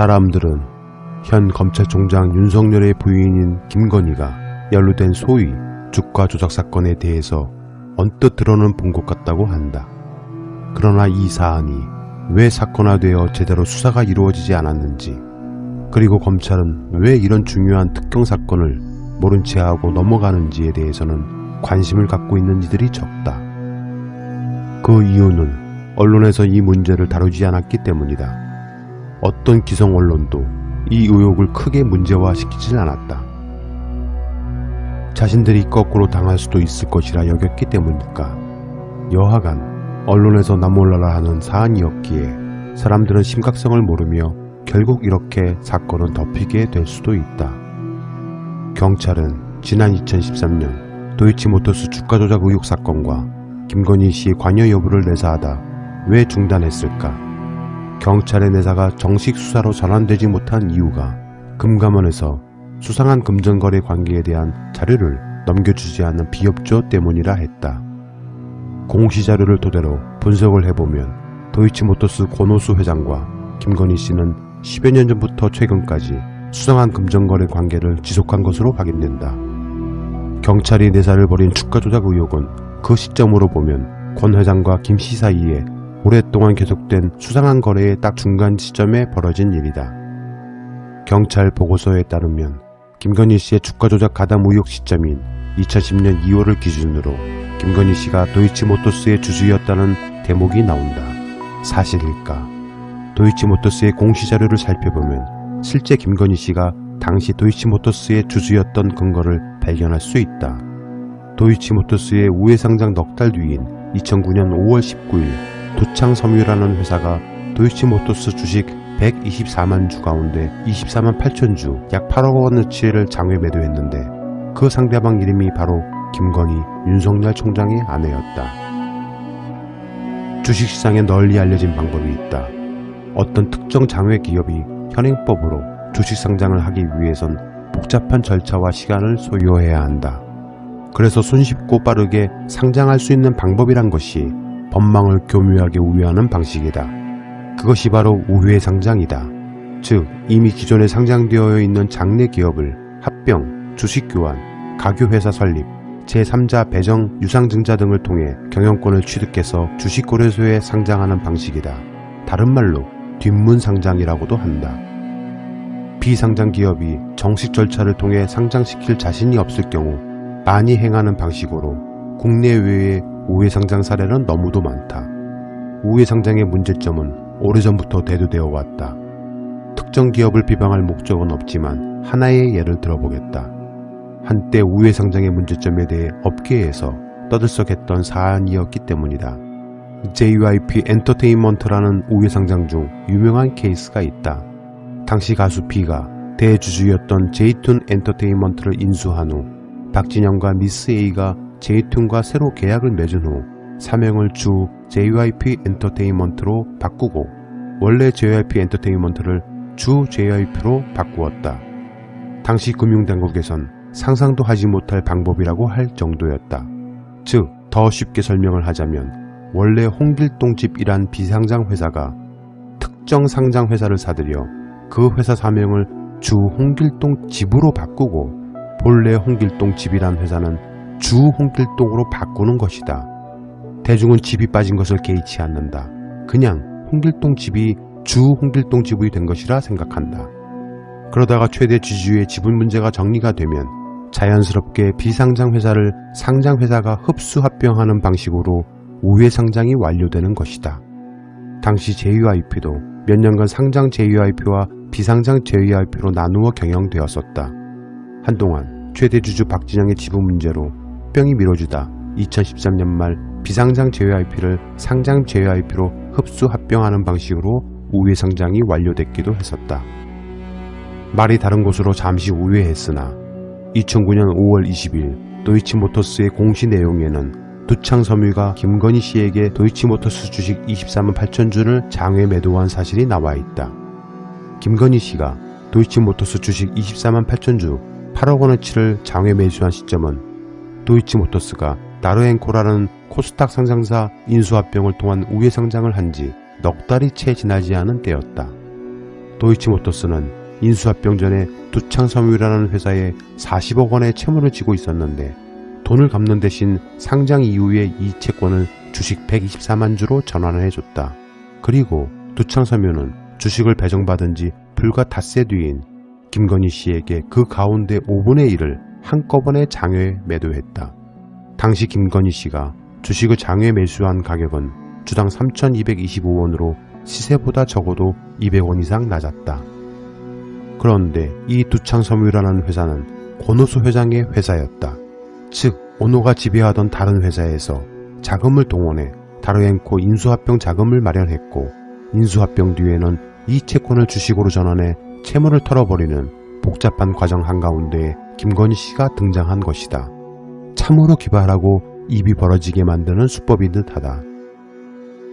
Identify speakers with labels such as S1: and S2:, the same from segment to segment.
S1: 사람들은 현 검찰총장 윤석열의 부인인 김건희가 연루된 소위 주가 조작 사건에 대해서 언뜻 들어는 본 것 같다고 한다. 그러나 이 사안이 왜 사건화되어 제대로 수사가 이루어지지 않았는지, 그리고 검찰은 왜 이런 중요한 특경 사건을 모른 채 하고 넘어가는지에 대해서는 관심을 갖고 있는 이들이 적다. 그 이유는 언론에서 이 문제를 다루지 않았기 때문이다. 어떤 기성 언론도 이 의혹을 크게 문제화시키질 않았다. 자신들이 거꾸로 당할 수도 있을 것이라 여겼기 때문일까. 여하간 언론에서 나몰라라 하는 사안이었기에 사람들은 심각성을 모르며 결국 이렇게 사건은 덮이게 될 수도 있다. 경찰은 지난 2013년 도이치모터스 주가 조작 의혹 사건과 김건희 씨의 관여 여부를 내사하다 왜 중단했을까? 경찰의 내사가 정식 수사로 전환되지 못한 이유가 금감원에서 수상한 금전거래 관계에 대한 자료를 넘겨주지 않는 비협조 때문이라 했다. 공시자료를 토대로 분석을 해보면 도이치모터스 권오수 회장과 김건희 씨는 10여 년 전부터 최근까지 수상한 금전거래 관계를 지속한 것으로 확인된다. 경찰이 내사를 벌인 주가 조작 의혹은 그 시점으로 보면 권 회장과 김 씨 사이에 오랫동안 계속된 수상한 거래의 딱 중간 시점에 벌어진 일이다. 경찰 보고서에 따르면 김건희 씨의 주가 조작 가담 의혹 시점인 2010년 2월을 기준으로 김건희 씨가 도이치모터스의 주주였다는 대목이 나온다. 사실일까? 도이치모터스의 공시자료를 살펴보면 실제 김건희 씨가 당시 도이치모터스의 주주였던 근거를 발견할 수 있다. 도이치모터스의 우회상장 넉 달 뒤인 2009년 5월 19일 도창섬유라는 회사가 도이치모터스 주식 124만 주 가운데 24만 8천 주 약 8억 원어치를 장외 매도했는데 그 상대방 이름이 바로 김건희 윤석열 총장의 아내였다. 주식시장에 널리 알려진 방법이 있다. 어떤 특정 장외 기업이 현행법으로 주식 상장을 하기 위해선 복잡한 절차와 시간을 소요해야 한다. 그래서 손쉽고 빠르게 상장할 수 있는 방법이란 것이 법망을 교묘하게 우회하는 방식이다. 그것이 바로 우회상장이다. 즉 이미 기존에 상장되어 있는 장내 기업을 합병, 주식교환, 가교회사 설립, 제3자 배정, 유상증자 등을 통해 경영권을 취득해서 주식거래소에 상장하는 방식이다. 다른 말로 뒷문상장이라고도 한다. 비상장 기업이 정식 절차를 통해 상장시킬 자신이 없을 경우 많이 행하는 방식으로 국내외의 우회상장 사례는 너무도 많다. 우회상장의 문제점은 오래전부터 대두되어 왔다. 특정 기업을 비방할 목적은 없지만 하나의 예를 들어보겠다. 한때 우회상장의 문제점에 대해 업계에서 떠들썩했던 사안이었기 때문이다. JYP 엔터테인먼트라는 우회상장 중 유명한 케이스가 있다. 당시 가수 B가 대주주였던 제이툰 엔터테인먼트를 인수한 후 박진영과 미스 A가 제이툰과 새로 계약을 맺은 후 사명을 주 JYP 엔터테인먼트로 바꾸고 원래 JYP 엔터테인먼트를 주 JYP로 바꾸었다. 당시 금융당국에선 상상도 하지 못할 방법이라고 할 정도였다. 즉, 더 쉽게 설명을 하자면 원래 홍길동집이란 비상장 회사가 특정 상장 회사를 사들여 그 회사 사명을 주 홍길동집으로 바꾸고 본래 홍길동집이란 회사는 주 홍길동으로 바꾸는 것이다. 대중은 집이 빠진 것을 개의치 않는다. 그냥 홍길동집이 주 홍길동집이 된 것이라 생각한다. 그러다가 최대 주주의 지분 문제가 정리가 되면 자연스럽게 비상장 회사를 상장 회사가 흡수 합병하는 방식으로 우회상장이 완료되는 것이다. 당시 JYP도 몇 년간 상장 JYP와 비상장 JYP로 나누어 경영되었었다. 한동안 최대 주주 박진영의 지분 문제로 합병이 미뤄지다 2013년 말 비상장 JYP를 상장 JYP로 흡수 합병하는 방식으로 우회상장이 완료됐기도 했었다. 말이 다른 곳으로 잠시 우회했으나 2009년 5월 20일 도이치모터스의 공시 내용에는 도창섬유가 김건희 씨에게 도이치모터스 주식 24만 8천 주를 장외 매도한 사실이 나와 있다. 김건희 씨가 도이치모터스 주식 24만 8천 주 8억 원어치를 장외 매수한 시점은 도이치모터스가 나르앤코라는 코스닥 상장사 인수합병을 통한 우회상장을 한 지 넉 달이 채 지나지 않은 때였다. 도이치모터스는 인수합병 전에 두창섬유라는 회사에 40억 원의 채무를 지고 있었는데 돈을 갚는 대신 상장 이후에 이 채권을 주식 124만 주로 전환을 해줬다. 그리고 두창섬유는 주식을 배정받은 지 불과 닷새 뒤인 김건희 씨에게 그 가운데 5분의 1을 한꺼번에 장외 매도했다. 당시 김건희 씨가 주식을 장외 매수한 가격은 주당 3,225원으로 시세보다 적어도 200원 이상 낮았다. 그런데 이 두창섬유라는 회사는 권오수 회장의 회사였다. 즉 오노가 지배하던 다른 회사에서 자금을 동원해 다르앤코 인수합병 자금을 마련했고 인수합병 뒤에는 이 채권을 주식으로 전환해 채무를 털어버리는 복잡한 과정 한가운데에 김건희 씨가 등장한 것이다. 참으로 기발하고 입이 벌어지게 만드는 수법인 듯하다.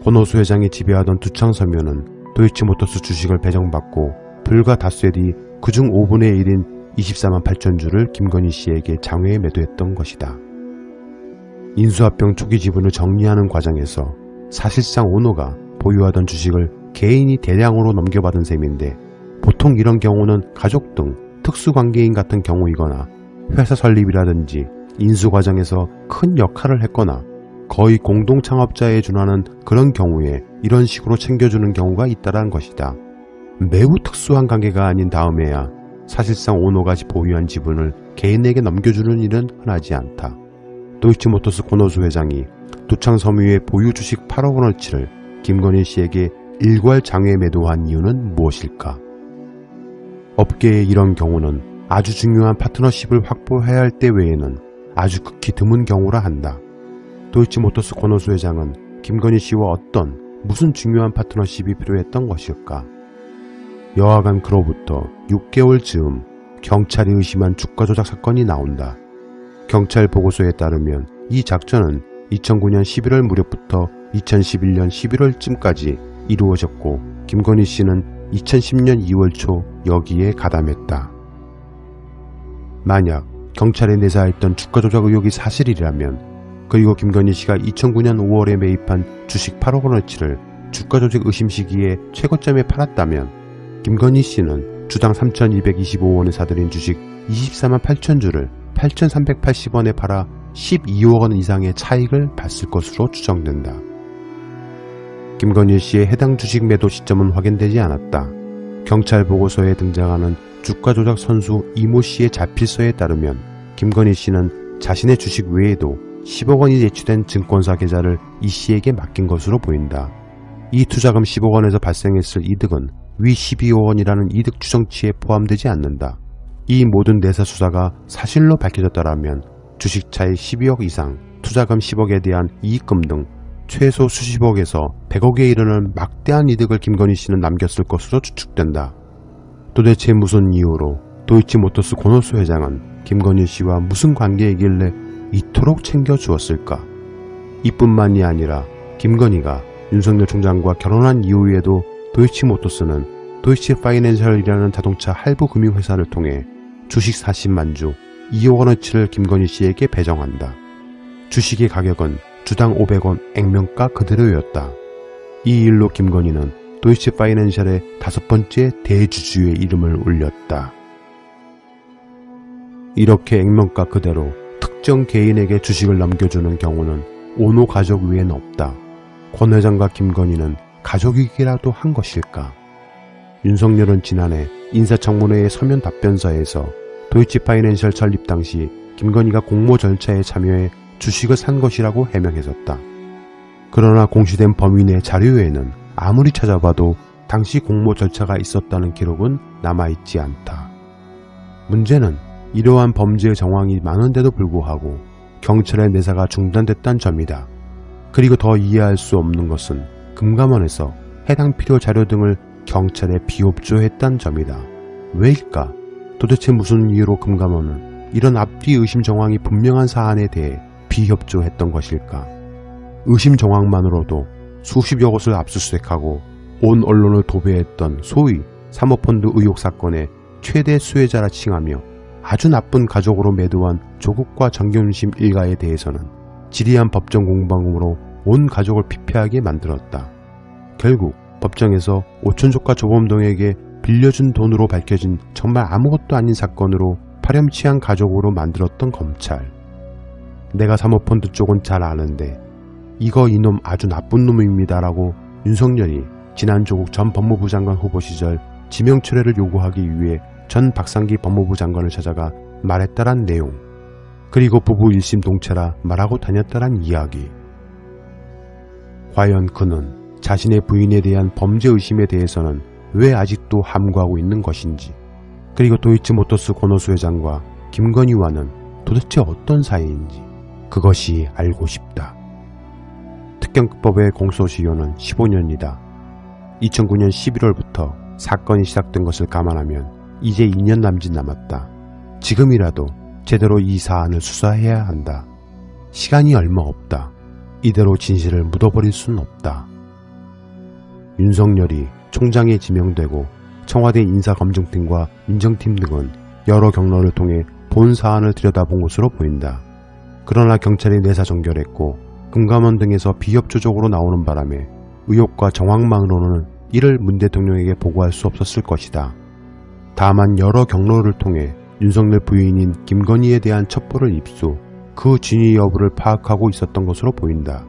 S1: 권오수 회장이 지배하던 두창섬유는 도이치모터스 주식을 배정받고 불과 닷새 뒤 그중 5분의 1인 24만 8천 주를 김건희 씨에게 장외에 매도했던 것이다. 인수합병 초기 지분을 정리하는 과정에서 사실상 오노가 보유하던 주식을 개인이 대량으로 넘겨받은 셈인데 보통 이런 경우는 가족 등 특수관계인 같은 경우이거나 회사 설립이라든지 인수 과정에서 큰 역할을 했거나 거의 공동창업자에 준하는 그런 경우에 이런 식으로 챙겨주는 경우가 있다는 것이다. 매우 특수한 관계가 아닌 다음에야 사실상 오노가 보유한 지분을 개인에게 넘겨주는 일은 흔하지 않다. 도이치모터스 권오수 회장이 두창섬유의 보유 주식 8억 원어치를 김건희 씨에게 일괄 장외 매도한 이유는 무엇일까? 업계의 이런 경우는 아주 중요한 파트너십을 확보해야 할 때 외에는 아주 극히 드문 경우라 한다. 도이치모터스 권오수 회장은 김건희 씨와 무슨 중요한 파트너십이 필요했던 것일까? 여하간 그로부터 6개월 즈음 경찰이 의심한 주가 조작 사건이 나온다. 경찰 보고서에 따르면 이 작전은 2009년 11월 무렵부터 2011년 11월쯤까지 이루어졌고 김건희 씨는 2010년 2월 초 여기에 가담했다. 만약 경찰에 내사했던 주가 조작 의혹이 사실이라면 그리고 김건희 씨가 2009년 5월에 매입한 주식 8억 원어치를 주가 조작 의심 시기에 최고점에 팔았다면 김건희 씨는 주당 3,225원에 사들인 주식 24만 8천 주를 8,380원에 팔아 12억 원 이상의 차익을 봤을 것으로 추정된다. 김건희 씨의 해당 주식 매도 시점은 확인되지 않았다. 경찰 보고서에 등장하는 주가 조작 선수 이모 씨의 자필서에 따르면 김건희 씨는 자신의 주식 외에도 10억 원이 제출된 증권사 계좌를 이 씨에게 맡긴 것으로 보인다. 이 투자금 10억 원에서 발생했을 이득은 위 12억 원이라는 이득 추정치에 포함되지 않는다. 이 모든 내사 수사가 사실로 밝혀졌다면 주식 차익 12억 이상, 투자금 10억에 대한 이익금 등 최소 수십억에서 100억에 이르는 막대한 이득을 김건희 씨는 남겼을 것으로 추측된다. 도대체 무슨 이유로 도이치모터스 권오수 회장은 김건희 씨와 무슨 관계이길래 이토록 챙겨주었을까? 이뿐만이 아니라 김건희가 윤석열 총장과 결혼한 이후에도 도이치모터스는 도이치파이낸셜이라는 자동차 할부 금융회사를 통해 주식 40만 주 2억 원어치를 김건희 씨에게 배정한다. 주식의 가격은 주당 500원 액면가 그대로였다. 이 일로 김건희는 도이치파이낸셜의 5번째 대주주의 이름을 올렸다. 이렇게 액면가 그대로 특정 개인에게 주식을 넘겨주는 경우는 오노 가족 외엔 없다. 권 회장과 김건희는 가족이기라도 한 것일까? 윤석열은 지난해 인사청문회의 서면 답변서에서 도이치파이낸셜 설립 당시 김건희가 공모 절차에 참여해 주식을 산 것이라고 해명했었다. 그러나 공시된 범인의 자료에는 아무리 찾아봐도 당시 공모 절차가 있었다는 기록은 남아있지 않다. 문제는 이러한 범죄의 정황이 많은데도 불구하고 경찰의 내사가 중단됐다는 점이다. 그리고 더 이해할 수 없는 것은 금감원에서 해당 필요 자료 등을 경찰에 비협조했다는 점이다. 왜일까? 도대체 무슨 이유로 금감원은 이런 앞뒤 의심 정황이 분명한 사안에 대해 비협조했던 것일까? 의심 정황만으로도 수십여 곳을 압수수색하고 온 언론을 도배했던 소위 사모펀드 의혹 사건의 최대 수혜자라 칭하며 아주 나쁜 가족으로 매도한 조국과 정경심 일가에 대해서는 지리한 법정 공방으로 온 가족을 피폐하게 만들었다. 결국 법정에서 오천조카 조범동에게 빌려준 돈으로 밝혀진 정말 아무것도 아닌 사건으로 파렴치한 가족으로 만들었던 검찰. 내가 사모펀드 쪽은 잘 아는데 이거 이놈 아주 나쁜 놈입니다 라고 윤석열이 지난 조국 전 법무부 장관 후보 시절 지명 철회를 요구하기 위해 전 박상기 법무부 장관을 찾아가 말했다란 내용, 그리고 부부 1심 동체라 말하고 다녔다란 이야기. 과연 그는 자신의 부인에 대한 범죄 의심에 대해서는 왜 아직도 함구하고 있는 것인지, 그리고 도이치모터스 권오수 회장과 김건희와는 도대체 어떤 사이인지 그것이 알고 싶다. 특경법의 공소시효는 15년이다. 2009년 11월부터 사건이 시작된 것을 감안하면 이제 2년 남짓 남았다. 지금이라도 제대로 이 사안을 수사해야 한다. 시간이 얼마 없다. 이대로 진실을 묻어버릴 수는 없다. 윤석열이 총장에 지명되고 청와대 인사검증팀과 민정팀 등은 여러 경로를 통해 본 사안을 들여다본 것으로 보인다. 그러나 경찰이 내사정결했고 금감원 등에서 비협조적으로 나오는 바람에 의혹과 정황만으로는 이를 문 대통령에게 보고할 수 없었을 것이다. 다만 여러 경로를 통해 윤석열 부인인 김건희에 대한 첩보를 입수, 그 진위 여부를 파악하고 있었던 것으로 보인다.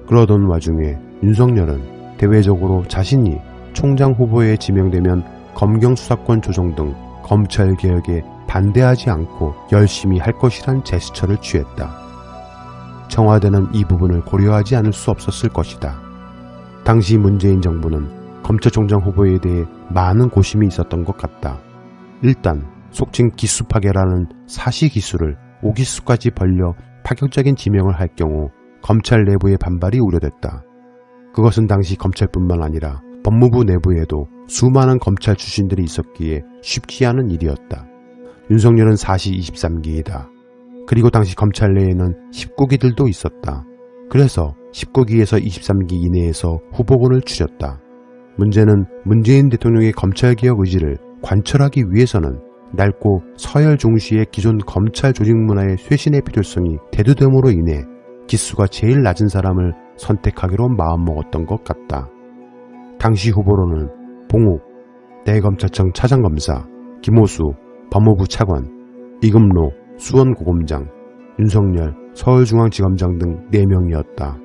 S1: 그러던 와중에 윤석열은 대외적으로 자신이 총장 후보에 지명되면 검경 수사권 조정 등 검찰개혁에 반대하지 않고 열심히 할 것이란 제스처를 취했다. 청와대는 이 부분을 고려하지 않을 수 없었을 것이다. 당시 문재인 정부는 검찰총장 후보에 대해 많은 고심이 있었던 것 같다. 일단 속칭 기수 파괴라는 사시 기수를 5기수까지 벌려 파격적인 지명을 할 경우 검찰 내부의 반발이 우려됐다. 그것은 당시 검찰뿐만 아니라 법무부 내부에도 수많은 검찰 출신들이 있었기에 쉽지 않은 일이었다. 윤석열은 사시 23기이다. 그리고 당시 검찰 내에는 19기들도 있었다. 그래서 19기에서 23기 이내에서 후보군을 추렸다. 문제는 문재인 대통령의 검찰개혁 의지를 관철하기 위해서는 낡고 서열 중시의 기존 검찰 조직 문화의 쇄신의 필요성이 대두됨으로 인해 기수가 제일 낮은 사람을 선택하기로 마음먹었던 것 같다. 당시 후보로는 봉욱 대검찰청 차장검사, 김호수 법무부 차관, 이금로 수원고검장, 윤석열 서울중앙지검장 등 4명이었다.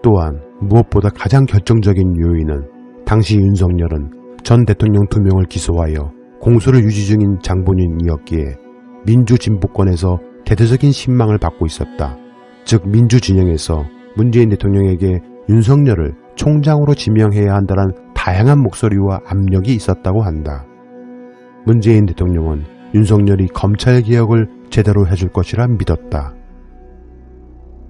S1: 또한 무엇보다 가장 결정적인 요인은 당시 윤석열은 전 대통령 2명을 기소하여 공소를 유지 중인 장본인이었기에 민주진보권에서 대대적인 신망을 받고 있었다. 즉 민주진영에서 문재인 대통령에게 윤석열을 총장으로 지명해야 한다는 다양한 목소리와 압력이 있었다고 한다. 문재인 대통령은 윤석열이 검찰개혁을 제대로 해줄 것이라 믿었다.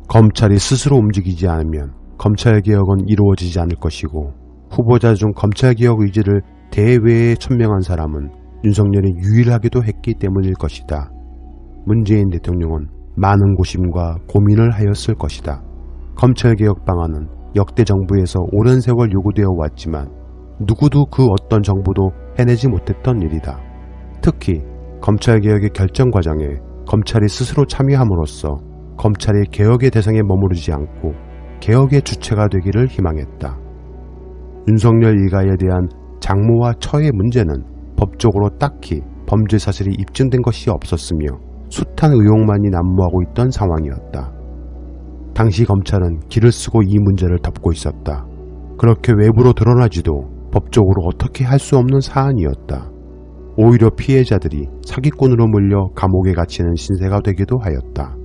S1: 검찰이 스스로 움직이지 않으면 검찰개혁은 이루어지지 않을 것이고 후보자 중 검찰개혁 의지를 대외에 천명한 사람은 윤석열이 유일하기도 했기 때문일 것이다. 문재인 대통령은 많은 고심과 고민을 하였을 것이다. 검찰개혁 방안은 역대 정부에서 오랜 세월 요구되어 왔지만 누구도 그 어떤 정부도 해내지 못했던 일이다. 특히 검찰개혁의 결정 과정에 검찰이 스스로 참여함으로써 검찰이 개혁의 대상에 머무르지 않고 개혁의 주체가 되기를 희망했다. 윤석열 일가에 대한 장모와 처의 문제는 법적으로 딱히 범죄 사실이 입증된 것이 없었으며 숱한 의혹만이 난무하고 있던 상황이었다. 당시 검찰은 기를 쓰고 이 문제를 덮고 있었다. 그렇게 외부로 드러나지도 법적으로 어떻게 할 수 없는 사안이었다. 오히려 피해자들이 사기꾼으로 몰려 감옥에 갇히는 신세가 되기도 하였다.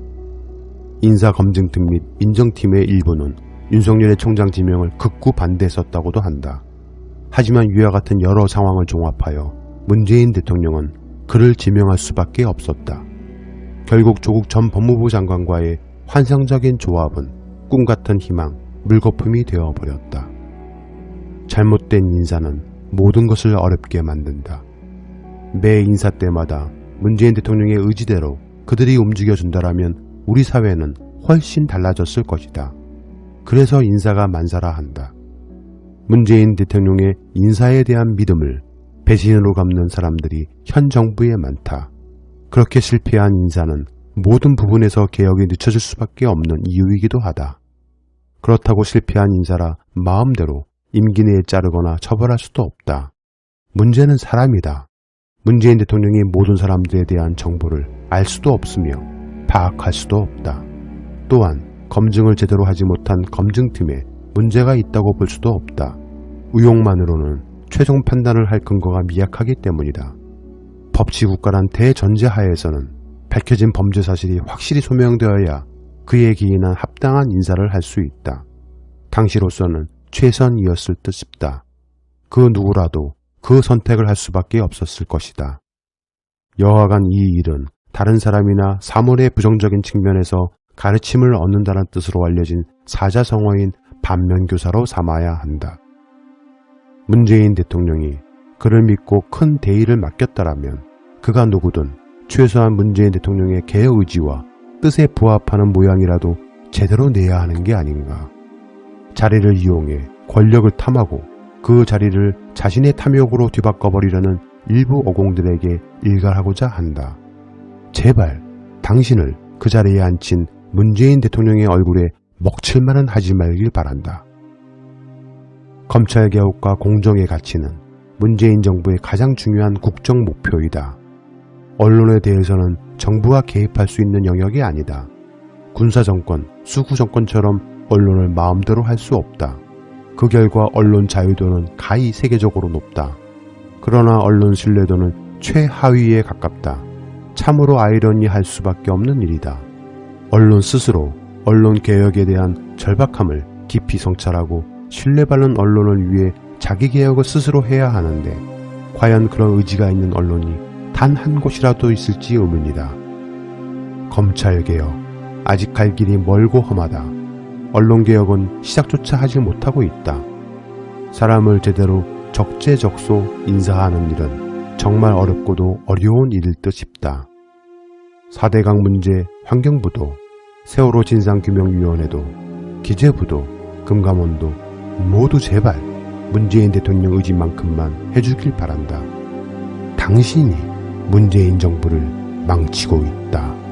S1: 인사검증팀 및 민정팀의 일부는 윤석열의 총장 지명을 극구 반대했었다고도 한다. 하지만 위와 같은 여러 상황을 종합하여 문재인 대통령은 그를 지명할 수밖에 없었다. 결국 조국 전 법무부 장관과의 환상적인 조합은 꿈같은 희망, 물거품이 되어버렸다. 잘못된 인사는 모든 것을 어렵게 만든다. 매 인사 때마다 문재인 대통령의 의지대로 그들이 움직여준다라면 우리 사회는 훨씬 달라졌을 것이다. 그래서 인사가 만사라 한다. 문재인 대통령의 인사에 대한 믿음을 배신으로 갚는 사람들이 현 정부에 많다. 그렇게 실패한 인사는 모든 부분에서 개혁이 늦춰질 수밖에 없는 이유이기도 하다. 그렇다고 실패한 인사라 마음대로 임기 내에 자르거나 처벌할 수도 없다. 문제는 사람이다. 문재인 대통령이 모든 사람들에 대한 정보를 알 수도 없으며 파악할 수도 없다. 또한 검증을 제대로 하지 못한 검증팀에 문제가 있다고 볼 수도 없다. 의혹만으로는 최종 판단을 할 근거가 미약하기 때문이다. 법치국가란 대전제 하에서는 밝혀진 범죄 사실이 확실히 소명되어야 그에 기인한 합당한 인사를 할 수 있다. 당시로서는 최선이었을 듯 싶다. 그 누구라도 그 선택을 할 수밖에 없었을 것이다. 여하간 이 일은 다른 사람이나 사물의 부정적인 측면에서 가르침을 얻는다는 뜻으로 알려진 사자성어인 반면교사로 삼아야 한다. 문재인 대통령이 그를 믿고 큰 대의를 맡겼다라면 그가 누구든 최소한 문재인 대통령의 개의지와 뜻에 부합하는 모양이라도 제대로 내야 하는 게 아닌가. 자리를 이용해 권력을 탐하고 그 자리를 자신의 탐욕으로 뒤바꿔버리려는 일부 어공들에게 일갈하고자 한다. 제발 당신을 그 자리에 앉힌 문재인 대통령의 얼굴에 먹칠만은 하지 말길 바란다. 검찰개혁과 공정의 가치는 문재인 정부의 가장 중요한 국정 목표이다. 언론에 대해서는 정부가 개입할 수 있는 영역이 아니다. 군사정권, 수구정권처럼 언론을 마음대로 할 수 없다. 그 결과 언론 자유도는 가히 세계적으로 높다. 그러나 언론 신뢰도는 최하위에 가깝다. 참으로 아이러니할 수밖에 없는 일이다. 언론 스스로 언론 개혁에 대한 절박함을 깊이 성찰하고 신뢰받는 언론을 위해 자기 개혁을 스스로 해야 하는데 과연 그런 의지가 있는 언론이 단 한 곳이라도 있을지 의문이다. 검찰개혁, 아직 갈 길이 멀고 험하다. 언론개혁은 시작조차 하지 못하고 있다. 사람을 제대로 적재적소 인사하는 일은 정말 어렵고도 어려운 일일 듯 싶다. 4대강 문제 환경부도, 세월호 진상규명위원회도, 기재부도, 금감원도 모두 제발 문재인 대통령 의지만큼만 해주길 바란다. 당신이 문재인 정부를 망치고 있다.